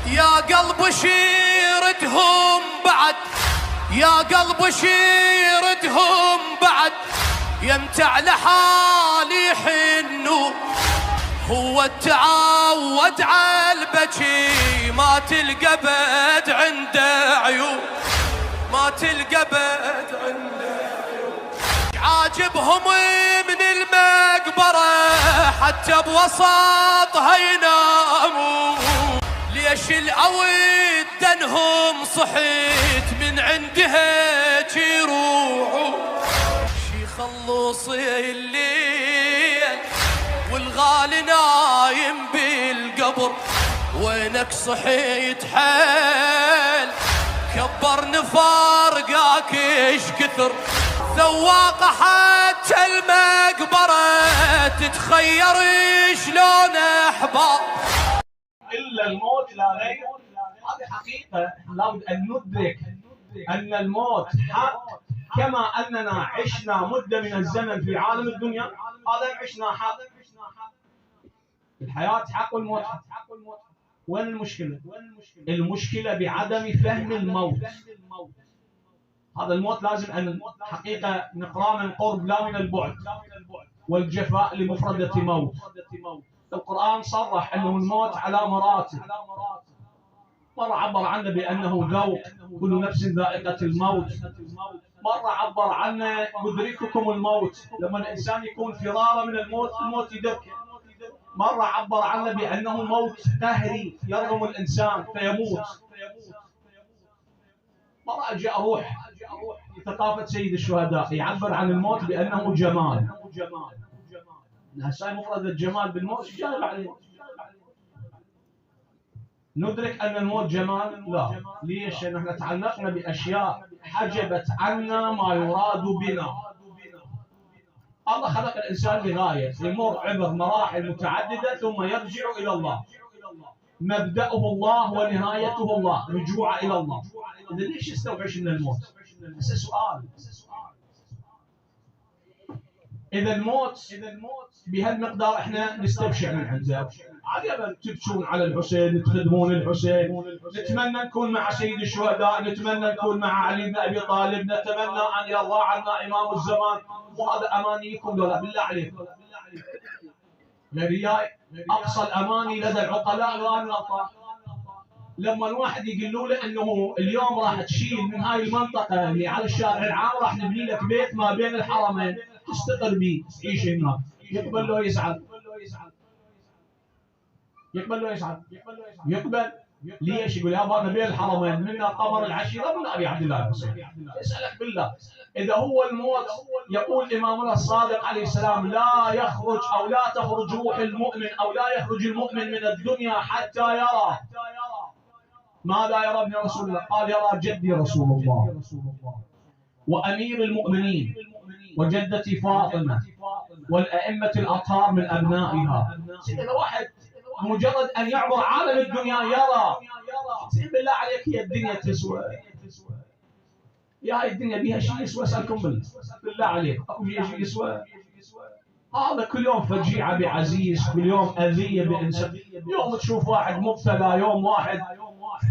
يا قلب شيردهم بعد، يا قلب شيردهم بعد، يمتع لحالي حنو. هو التعود على البكي، ما تلقى بد عنده عيون، ما تلقى بد عنده عيون. عاجبهم من المقبرة حتى بوسطها ينامون. ليش العود دنهم صحيت من عندها يروحوا. شي خلص الليل والغالي نايم بالقبر، وينك صحيت حيل كبر نفارقك ايش كثر. ذواقة حتى المقبرة تتخير شلون احباب. إلا الموت لا غير. هذه حقيقة لابد أن ندرك أن الموت حق، كما أننا عشنا مدة من الزمن في عالم الدنيا، هذا عشنا حق. الحياة حق والموت حق. وين المشكلة؟ المشكلة بعدم فهم الموت. هذا الموت لازم أن حقيقة نقرأ من قرب لا من البعد. والجفاء لمفردة موت. القرآن صرح أنه الموت على مراتب. مرة عبر عنه بأنه ذوق، كل نفس ذائقة الموت. مرة عبر عنه يدرككم الموت، لما الإنسان يكون فرارا من الموت، الموت يدركه. مرة عبر عنه بأنه موت قهري يرغم الإنسان فيموت. مرة أجي أروح لثقافة سيد الشهداء يعبر عن الموت بأنه جمال. هسه مفردة الجمال بالموت جايب عليه. ندرك أن الموت جمال؟ لا. ليش؟ لأن احنا تعلقنا بأشياء حجبت عنا ما يراد بنا. الله خلق الإنسان لغاية، يمر عبر مراحل متعددة ثم يرجع إلى الله. مبدأه الله ونهايته الله، رجوع إلى الله. إذا ليش يستوحش من الموت؟ هسه سؤال. إذا الموت بهالمقدار احنا نستبشع من عنده، عجبا تبكون على الحسين، تخدمون الحسين، نتمنى نكون مع سيد الشهداء، نتمنى نكون مع علي بن ابي طالب، نتمنى ان يرضى عنا امام الزمان. وهذا امانيكم ولا بالله عليكم؟ غير اقصى الاماني لدى العقلاء والنطاق. لما الواحد يقول له انه اليوم راح تشيل من هاي المنطقه اللي على الشارع العام راح نبني لك بيت ما بين الحرمين تستقر بيه تعيش هناك، يقبل له يزعل؟ يقبل له يزعل؟ يقبل. ليش؟ يقول يابا انا بين الحرمين، منا قمر العشيره من ابي عبد الله الحسين. اسالك بالله، اذا هو الموت يقول امامنا الصادق عليه السلام لا يخرج او لا تخرج روح المؤمن او لا يخرج المؤمن من الدنيا حتى يرى. ماذا يرى ابن رسول الله؟ قال يرى جدي رسول الله وامير المؤمنين وجدتي فاطمه والائمه الاطهار من ابنائها. سيدنا واحد مجرد ان يعبر عالم الدنيا يرى. سيد بالله عليك، هي الدنيا تسوى؟ يا هاي الدنيا بيها شيء يسوى؟ اسالكم بالله عليك، اكو شيء يسوى؟ هذا كل يوم فجيعه بعزيز، كل يوم اذيه بانسان. يوم تشوف واحد مبتلى، يوم واحد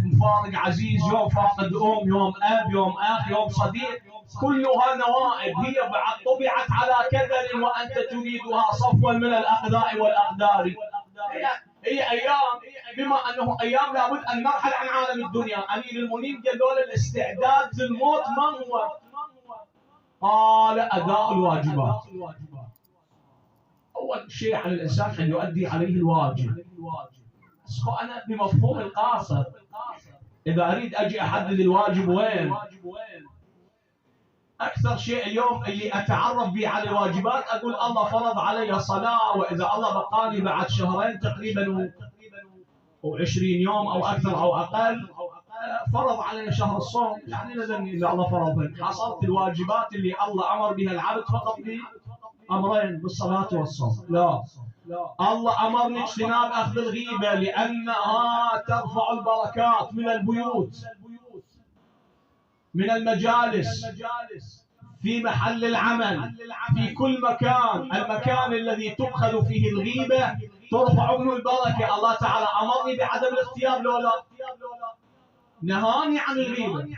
مفارق عزيز، يوم فاقد ام، يوم اب، يوم اخ، يوم صديق. كلها نوائب، هي بعد طبعت على كدر وانت تريدها صفوا من الاقداء والاقدار. هي ايام، بما انه ايام لابد ان نرحل عن عالم الدنيا. امير المؤمنين قالوا له الاستعداد للموت ما هو؟ قال اداء الواجبات. اول شيء على الانسان ان يؤدي عليه الواجب. بس انا بمفهوم القاصر، اذا اريد اجي احدد الواجب وين، اكثر شيء اليوم اللي اتعرف به على الواجبات اقول الله فرض علي صلاه، واذا الله بقالي بعد شهرين تقريبا و20 يوم او اكثر او اقل فرض علي شهر الصوم، يعني نذرني اذا الله فرض حصلت الواجبات اللي الله امر بها العبد فقط بامرين، بالصلاه والصوم. لا، الله امرني اجتناب اخذ الغيبه لانها ترفع البركات من البيوت، من المجالس. في محل العمل، في كل مكان. المكان الذي تؤخذ فيه الغيبة ترفع منه البركة. الله تعالى أمرني بعدم الاغتياب لو لا؟ نهاني عن الغيبة.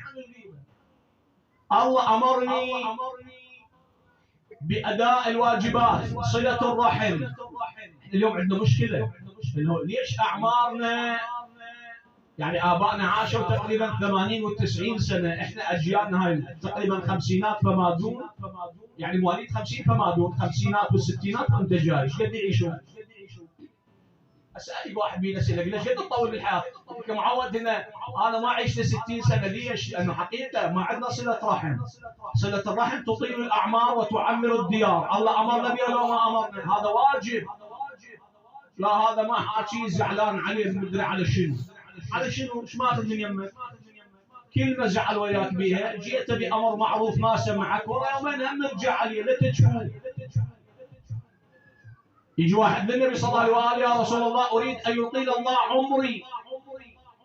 الله أمرني بأداء الواجبات، صلة الرحم. اليوم عندنا مشكلة، ليش أعمارنا يعني آبائنا عاشوا تقريبا 80 و90 سنة، إحنا أجيالنا هاي تقريبا خمسينات فما دون، يعني مواليد 50 فما دون، خمسينات والستينات وأنت جاي، إيش قد يعيشون؟ أسألك واحد بينا أسألك ليش قد تطول بالحياة؟ كمعود إن أنا ما عشت 60 سنة، ليش؟ لأنه حقيقة ما عندنا صلة رحم. صلة الرحم تطيل الأعمار وتعمر الديار. الله أمرنا بها لو ما أمرنا، هذا واجب. لا هذا ما حاكي زعلان عليه مدري على شنو، على شنو؟ ايش ماخذ من يمك؟ كلمة زعل وياك بيها، جيت بأمر معروف ما سمعك، ورا يومين هم رجع عليه، لا تشوف. يجي واحد للنبي صلى الله عليه وآله: يا رسول الله أريد أن يطيل الله عمري،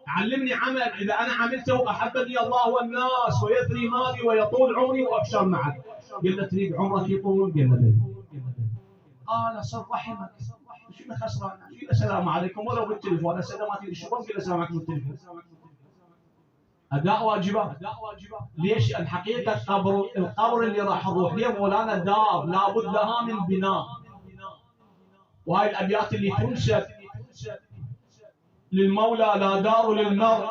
علمني عمل إذا أنا عملته أحبني الله والناس ويثري مالي ويطول عمري وأبشر معك. قال له: تريد عمرك يطول؟ قال له: ليه؟ قال: صل رحمك. شنو خسران؟ قال: السلام عليكم ولو بالتليفون، هسه ما تريد الشغل، قال: السلام عليكم بالتليفون. أداء واجبات. ليش؟ الحقيقة القبر اللي راح نروح ليه مولانا دار لابد لها من بناء. وهاي الأبيات اللي تنسب للمولى: لا دار للمرء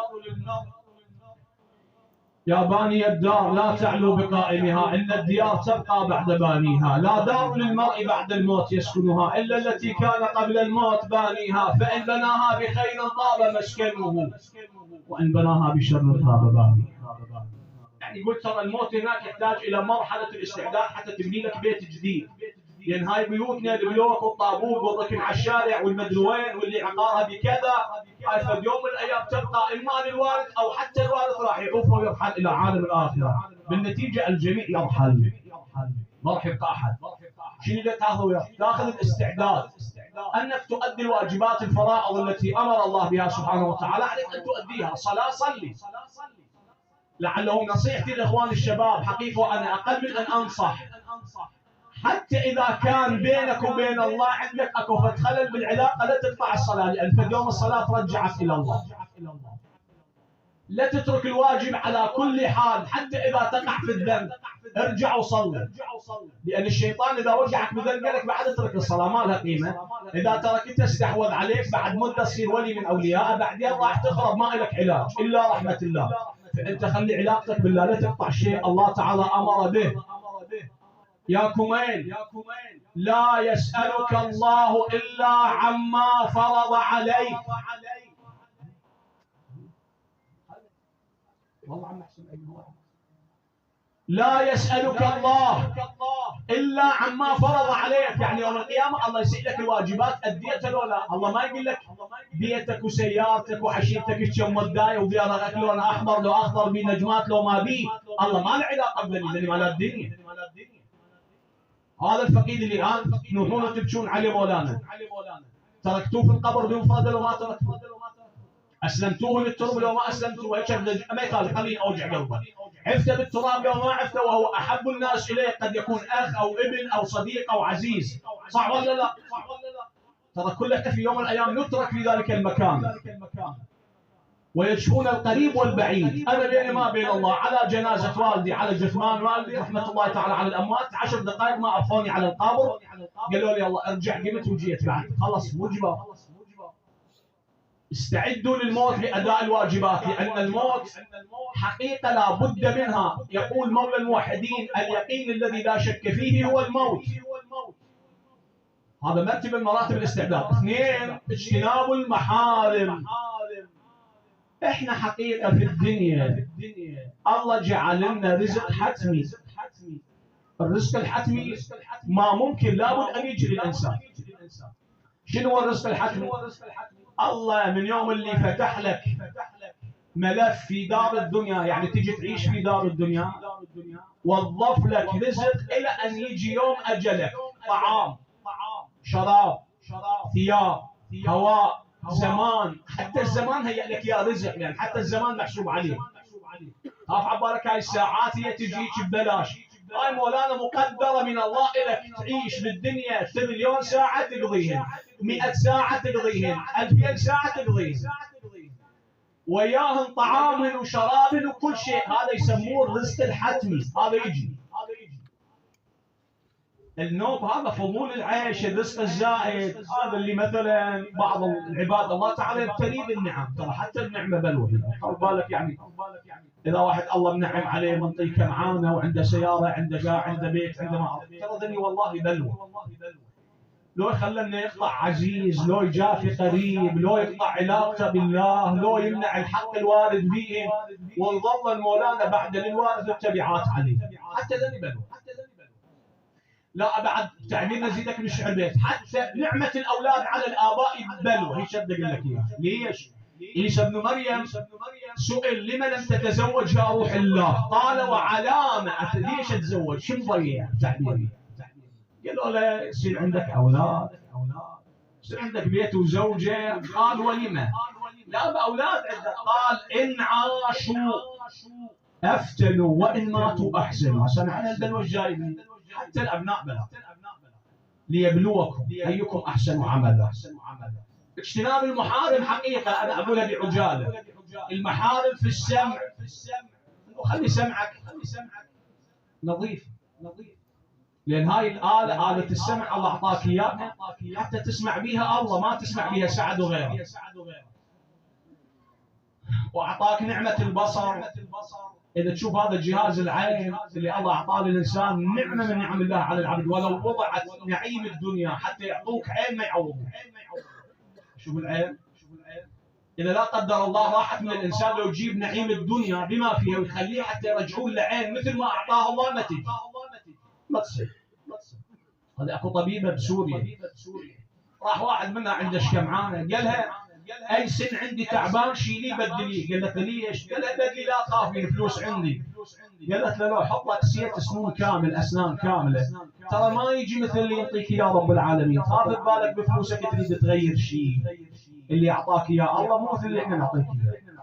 يا باني الدار لا تعلو بقائمها، إن الديار تبقى بعد بانيها. لا دار للمرء بعد الموت يسكنها، إلا التي كان قبل الموت بانيها. فإن بناها بخير طاب مسكنه، وإن بناها بشر خاب بانيها. يعني قلت ترى الموت هناك يحتاج إلى مرحلة الاستعداد حتى تبني لك بيت جديد. لأن هاي بيوتنا البلوك والطابوق والركن على الشارع والمدري وين واللي عقارها بكذا، هاي في يوم من الأيام تبقى إما للوارث أو حتى الوارث راح يعوفه ويرحل إلى عالم الآخرة. بالنتيجة الجميع يرحل، ما راح يبقى أحد. شنو اللي تاخذه وياك؟ تاخذ الاستعداد أنك تؤدي الواجبات الفرائض التي أمر الله بها سبحانه وتعالى، عليك أن تؤديها. صلاة صلي. لعلهم نصيحتي لإخوان الشباب، حقيقة وأنا أقل من أن أنصح، حتى إذا كان بينك وبين الله عندك أكو خلل بالعلاقة لا تقطع الصلاة، لأن في يوم الصلاة ترجعك إلى الله. لا تترك الواجب على كل حال، حتى إذا تقع في الذنب ارجع وصلي، لأن الشيطان إذا وقعك بذنب لك بعد اترك الصلاة ما لها قيمة. إذا تركتها استحوذ عليك، بعد مدة تصير ولي من أوليائه، بعدين راح تخرب ما لك علاج إلا رحمة الله. فأنت خلي علاقتك بالله، لا تقطع شيء الله تعالى أمر به. يا كمين لا يسألك الله إلا عما فرض عليك. لا يسألك الله إلا عما فرض عليك، يعني يوم القيامة الله يسألك الواجبات أديتها لو لا. الله ما يقول لك بيتك وسيارتك وعشيرتك كم مداية وبيرغك لون أحمر لو أخضر بنجمات لو ما بي. الله ما له علاقة بذني مال الدنيا. هذا الفقيد اللي الآن تنوحون تبكون عليه مولانا، تركتوه في القبر بمفرده لو ما تركتوه، أسلمتوه للتراب لو ما أسلمتوه، ما يخالف، خليني أوجع قلبه. عفته بالتراب لو ما عفته، وهو أحب الناس إليه، قد يكون أخ أو ابن أو صديق أو عزيز، صح ولا لا؟ ترى كلنا في يوم من الأيام نترك في ذلك المكان، ويشفون القريب والبعيد. أنا بيني ما بين الله، على جنازة والدي، على جثمان والدي رحمة الله تعالى على الأموات، 10 دقائق ما أفوني على القبر، قالوا لي الله ارجع، قمت وجيت بعد، خلص مجبر. استعدوا للموت لأداء الواجبات، لأن الموت حقيقة لا بد منها. يقول مولى الموحدين: اليقين الذي لا شك فيه هو الموت. هذا مرتبة من مراتب الاستعداد. 2 اجتناب المحارم. احنا حقيقة في الدنيا الله جعل لنا رزق حتمي. الرزق الحتمي ما ممكن، لابد أن يجي للإنسان. شنو هو الرزق الحتمي؟ الله من يوم اللي فتح لك ملف في دار الدنيا، يعني تجي تعيش في دار الدنيا، وظف لك رزق إلى أن يجي يوم أجلك. طعام، شراب، ثياب، هواء، زمان. حتى الزمان هيأ لك يا رزق، يعني حتى الزمان محسوب عليه. خاف عبالك هاي الساعات هي تجيك ببلاش، هاي مولانا مقدرة من الله لك تعيش بالدنيا 3,000,000 ساعة تقضيهن، 100 ساعة تقضيهن، 2000 ساعة تقضيهن، وياهن طعامهن وشرابهن وكل شيء. هذا يسموه الرزق الحتمي، هذا يجي. النوب هذا فضول العيش، الرزق الزائد هذا اللي مثلا بعض العباد الله تعالى يبتليه بالنعم. ترى حتى النعمه بلوى، خل بالك يعني اذا واحد الله منعم عليه منطيه كمعانه وعنده سياره، عنده بيت، عنده ما ترى ذني والله بلوى. لو خلنا يقطع عزيز، لو يجافي قريب، لو يقطع علاقته بالله، لو يمنع الحق الوارد فيهم، ونظل المولانا بعد للوارد التبعات عليه. حتى ذني بلوى. لا بعد تعبير نزيدك من الشعر بيت، حتى نعمة الأولاد على الآباء بلوى. هي شد أقول لك إياها. ليش؟ عيسى ابن مريم سئل لما لم تتزوج يا روح الله؟ قال وعلامة ليش أتزوج؟ شو مضيع؟ تعبيري قالوا له يصير عندك أولاد، يصير عندك بيت وزوجة. قال ولما؟ لا بأولاد عندك. قال إن عاشوا أفتنوا وإن ماتوا أحسنوا. عشان على البلوى الجايبين حتى الأبناء بلا ليبلوكم أيكم أحسن عملا. اجتناب المحارم حقيقة أنا أقولها بعجالة. المحارم في السمع، وخلي سمعك نظيف، لأن هاي الآلة، آلة السمع الله أعطاك إياها حتى تسمع بها الله، ما تسمع بها سعد وغيره. وأعطاك نعمة البصر. إذا تشوف هذا الجهاز العين اللي الله أعطاه للإنسان نعمة من نعم الله على العبد، ولو وضعت نعيم الدنيا حتى يعطوك عين ما يعوضوك. شوف العين، إذا لا قدر الله راحت من الإنسان، لو يجيب نعيم الدنيا بما فيها ويخليه حتى يرجعون لعين مثل ما أعطاه الله ما تجي، ما تصير. هذا أكو طبيبة بسوريا راح واحد منها عنده شكمعانة، قالها أي سن عندي تعبان شيلي بدليه. قالت له ليش؟ قال لها بدلي لا تخافين فلوس عندي. قالت له لو حط لك سيت سنون كامل، أسنان كاملة، ترى ما يجي مثل اللي يعطيك يا رب العالمين. خاف بالك بفلوسك تريد تغير شيء، اللي أعطاك إياه الله مو مثل اللي احنا نعطيك إياه.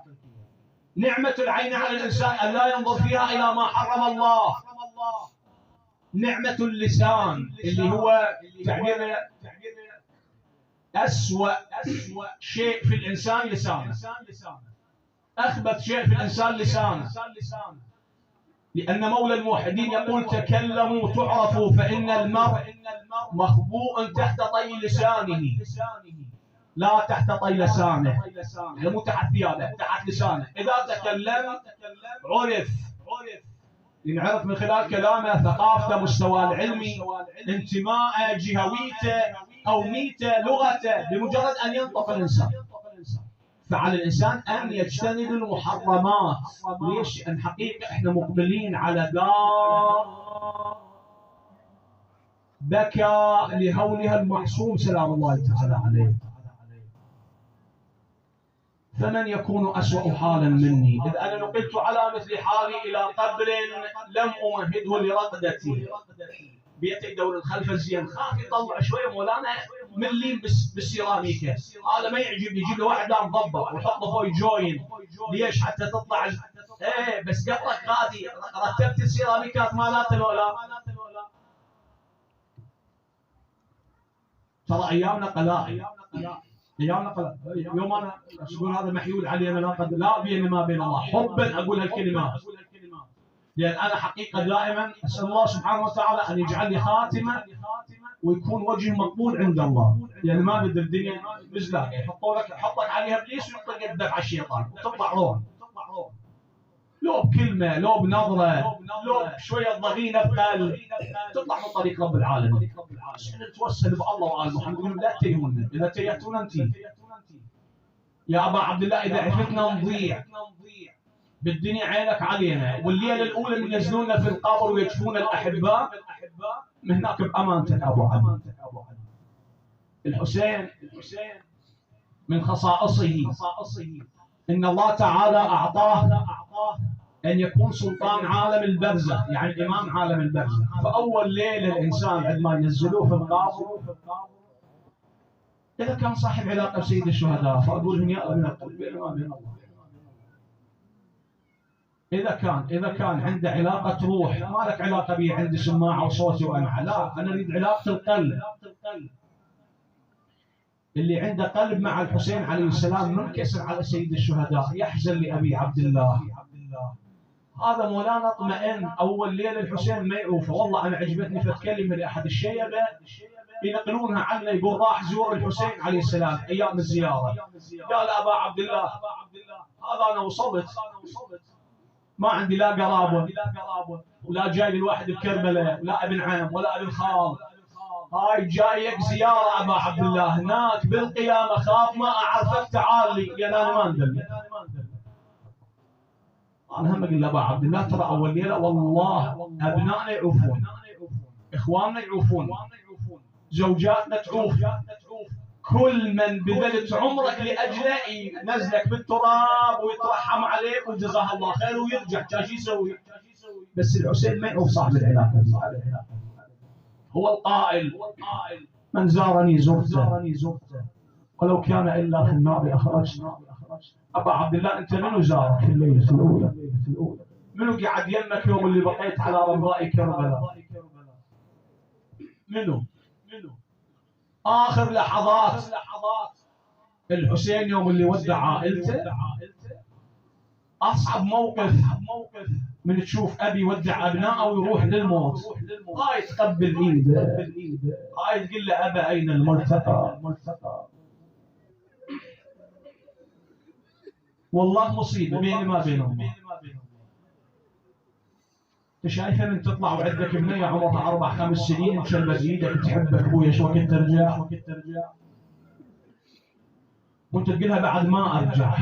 نعمة العين على الإنسان أن لا ينظر فيها إلى ما حرم الله. نعمة اللسان اللي هو تعبير أسوأ شيء في الإنسان لسانه، أخبث شيء في الإنسان لسانه. لأن مولى الموحدين يقول تكلموا تعرفوا فإن المرء مخبوء تحت طي لسانه، لا تحت طي لسانه، مو تحت ثيابه، تحت لسانه. إذا تكلم عرف، ينعرف من خلال كلامه، ثقافته، مستواه العلمي، انتمائه، جهويته أو ميته، لغته، بمجرد أن ينطق الإنسان. فعلى الإنسان أن يجتنب المحرمات. ليش؟ أن حقيقة إحنا مقبلين على دار بكى لهولها المعصوم سلام الله تعالى عليه. فمن يكون أسوأ حالا مني؟ إذ أنا نقلت على مثل حالي إلى قبر لم أمهده لرقدتي. بيتك دور الخلف الزين، خاف يطلع شويه مولانا ملين بالسيراميكا، هذا ما يعجبني. يجيب له واحد لا مضبط ويحطه فوق جوين. ليش؟ حتى تطلع ايه بس قطك غادي رتبت السيراميكات مالاتنا ولا؟ ترى ايامنا قلائل، ايامنا قلائل. يوم انا اقول هذا محيول علينا، لا بيني ما بين الله حبا اقول هالكلمات، لأن أنا حقيقة دائما أسأل الله سبحانه وتعالى أن يجعل لي خاتمة ويكون وجه مقبول عند الله. لأن ما بدي الدنيا مزلاقة يحطك عليها إبليس ويطلق الدفع على الشيطان وتطلع روح، لو بكلمة، لو بنظرة، لو بشوية ضغينة بقلب، تطلع من طريق رب العالمين. عشان نتوسل بالله وآل محمد. لا تيهون، إذا تيهتون أنت يا أبا عبد الله، إذا عفتنا نضيع بالدنيا عينك علينا، والليلة الأولى ينزلونا في القبر ويكشفون الأحباء، من هناك بأمانتك أبو علي. الحسين من خصائصه إن الله تعالى أعطاه أن يكون سلطان عالم البرزخ، يعني إمام عالم البرزخ. فأول ليلة الإنسان عندما ينزلوه في القبر، إذا كان صاحب علاقة بسيد الشهداء فأقول لهم يا أبن القلب بينما بين الله، إذا كان عنده علاقة روح، ما لك علاقة بي عندي سماعة وصوتي وأنا، لا، أنا أريد علاقة القلب. اللي عنده قلب مع الحسين عليه السلام منكسر على سيد الشهداء، يحزن لأبي عبد الله، هذا مولانا اطمئن. أول ليلة الحسين ما يعوفه، والله أنا عجبتني فتكلم لأحد الشيبة ينقلونها عنه، يقول راح زور الحسين عليه السلام أيام الزيارة، قال أبا عبد الله هذا أنا وصلت ما عندي لا قرابة ولا جاي للواحد بكربلاء ولا ابن عم ولا ابن خال، هاي جايك زيارة أبا عبد الله، هناك بالقيامة خاف ما أعرفك تعال لي، لأن أنا ما ندل. أنا هم أقول لأبا عبد الله ترى أول ليلة والله أبنائنا يعوفون، إخواننا يعوفون، زوجاتنا تعوف، كل من بذلت عمرك لأجله ينزلك بالتراب ويترحم عليك وجزاه الله خير ويرجع، شو يسوي؟ بس الحسين ما يعوف صاحب العلاقة، هو القائل من زارني زرته ولو كان إلا في النار أخرجت. أبا عبد الله أنت منو زارك في الليلة الأولى؟ منو قاعد يمك يوم اللي بقيت على رمضاء كربلاء؟ منو؟ آخر لحظات الحسين يوم اللي ودع عائلته، أصعب موقف من تشوف أبي يودع أبنائه ويروح للموت، هاي تقبل إيده، هاي تقول له أبا أين الملتقى؟ والله مصيبة بيني ما بينهم. انت شايفه من تطلع وعندك بنيه عمرها 4 5 سنين تشبك ايدك تحبك ابويا شو وقت ترجع؟ وانت تقولها بعد ما ارجع.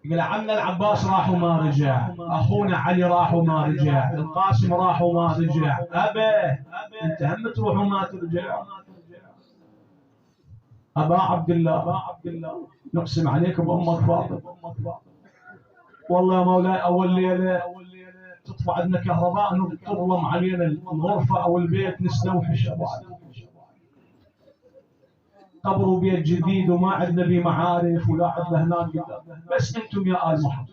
يقول عمنا العباس راح وما رجع، اخونا علي راح وما رجع، القاسم راح وما رجع، ابا انت هم تروح وما ترجع. ابا عبد الله نقسم عليك بامك فاطمه، والله يا مولاي اول ليله تطفى عندنا كهرباء تظلم علينا الغرفه او البيت نستوحش. قبر بيت جديد وما عندنا به معارف ولا عندنا هناك، بس انتم يا ال محمد،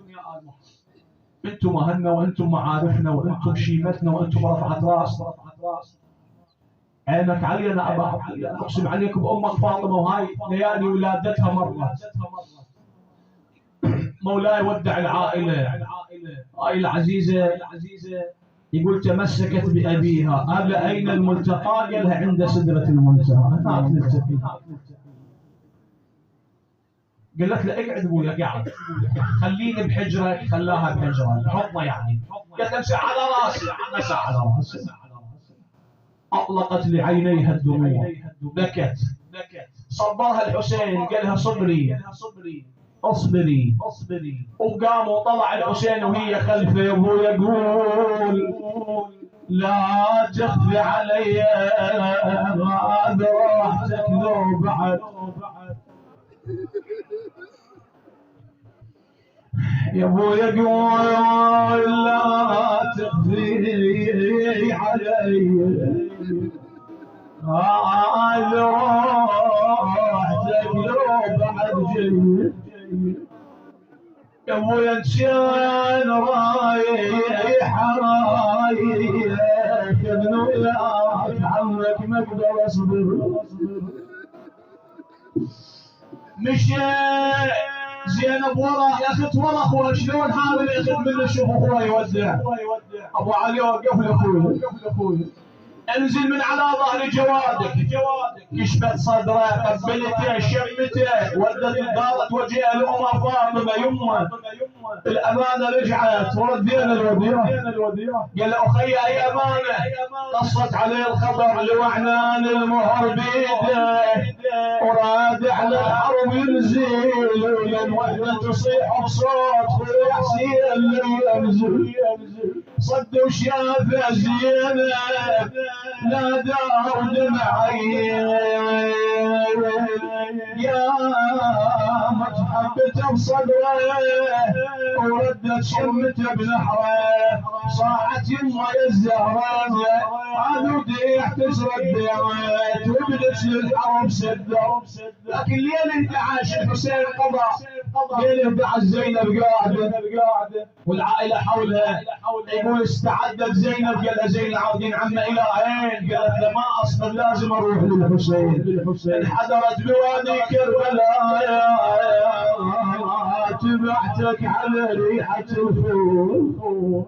انتم اهلنا وانتم معارفنا وانتم شيمتنا وانتم رفعت راسنا. عينك علينا ابا عبد الله، اقسم عليكم بامك فاطمه وهاي ليالي ولادتها مرت. مولاي ودع العائله هاي العزيزه، يقول تمسكت بابيها، ابا اين الملتقى؟ قالها عند سدره المنتهى، هناك نلتقي. قالت له اقعد ابويا قاعد، خليني بحجرك، خلاها بحجره بحضنه يعني، قالت له امسح على راسي، مسح على راسي. اطلقت لعينيها الدموع، بكت، صبرها الحسين قالها صبري اصبري، وقام وطلع الحسين وهي خلفه يا ابو يقول لا تخفي علي غاد راحتك لو بعد، يا ابو يقول لا تخفي علي غاد راحتك لو بعد جيد، يا ابويا انسان رايح ابن وياك عمك ما اقدر اصبر. مش زينب ورا ياخذ ورا اخوه، شلون حاول ياخذ منه يشوف اخوه يودع. ابو علي وقف له اخوي، انزل من على ظهر جوادك، كشفت صدره، قبلته، شمته، ودت قالت وجهها لأم فاطمه يمه الامانه رجعت وردينا الوديعه. قال له اخي اي امانه؟ قصت عليه الخبر لوعنان المهر بيده، وراد على الحرب ينزل ولن وحده تصيح بصوت خويا حسين اللي ينزل. صد وشافه زينب نادى ودمعي يا متحبته بصدره، وردت شمته بنحره، صاحت يمه يا الزهره عدودي احتسر الديرات وبدت للحرب سده. لكن ليله 11 الحسين قضى ليله بعد زينب قاعده والعائله حولها. يقول استعدت زينب، قال لها زين العابدين عمه الى اين؟ قالت له ما اصبر لازم اروح للحسين. انحدرت بوادي كربلاء تبعتك على ريحه الفول.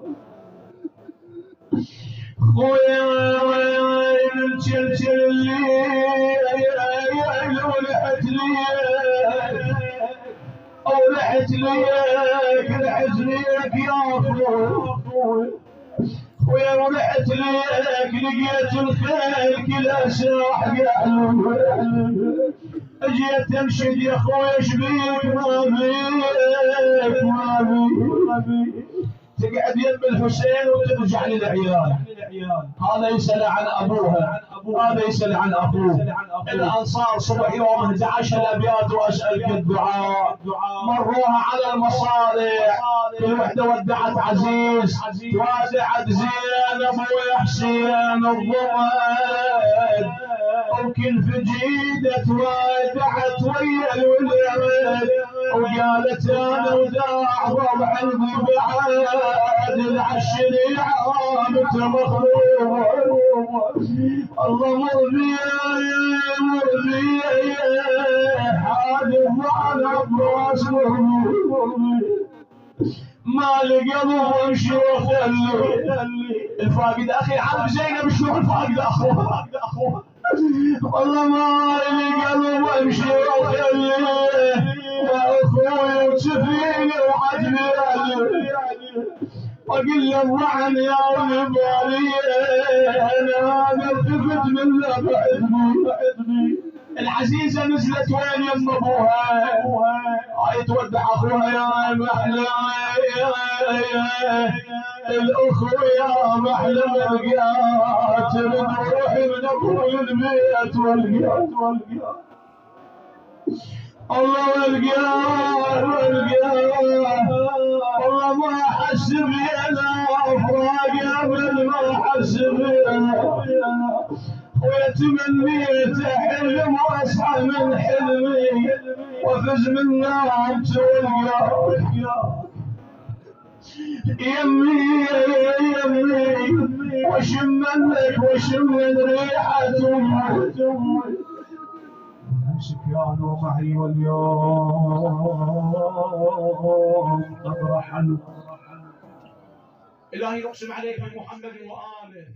خويا من تلتل الليل ولحت ليك يا اخوي. خويا ولحت ليك لقيت الخيل كلا ساح قلب. اجيت انشد يا خويا شبيك ما بيك تقعد يم الحسين وترجع للعيال. هذا يسأل عن ابوها، هذا يسأل عن اخوه. الانصار صبح يوم 11 الابيات واسالك الدعاء مروها على المصالح. كل وحده ودعت عزيز، ودعت زينب وحسين الضمد، وكل فجيدة ودعت ويا الولد وقالت انا وداع ضبع بعد العشر عامت مخلوق. الله مرضي حادث عن عباس مرضي ما لقلب وامشي وخلي الفاقد اخي عارف زينب شلون الفاقد اخوه. والله ما لقلب وامشي وخلي يا اخوي وتفيني وعجبي وقل له الضعن يا ولبالي انا التفت من بعدني. العزيزه نزلت وين يم ابوها تودع اخوها يا محلى الاخوه يا محلى ملقات ترد روحي من ابوي البيت والقيات الله والقياه والله ما احس بينا افراق قبل ما احس بينا. ويتمنيت حلم واصحى من حلمي وافز من نار تلقى يمي وشم لك وشم من ريحه امي. امسك كانوا معي واليوم قد رحلوا. الهي اقسم عليك بمحمد واله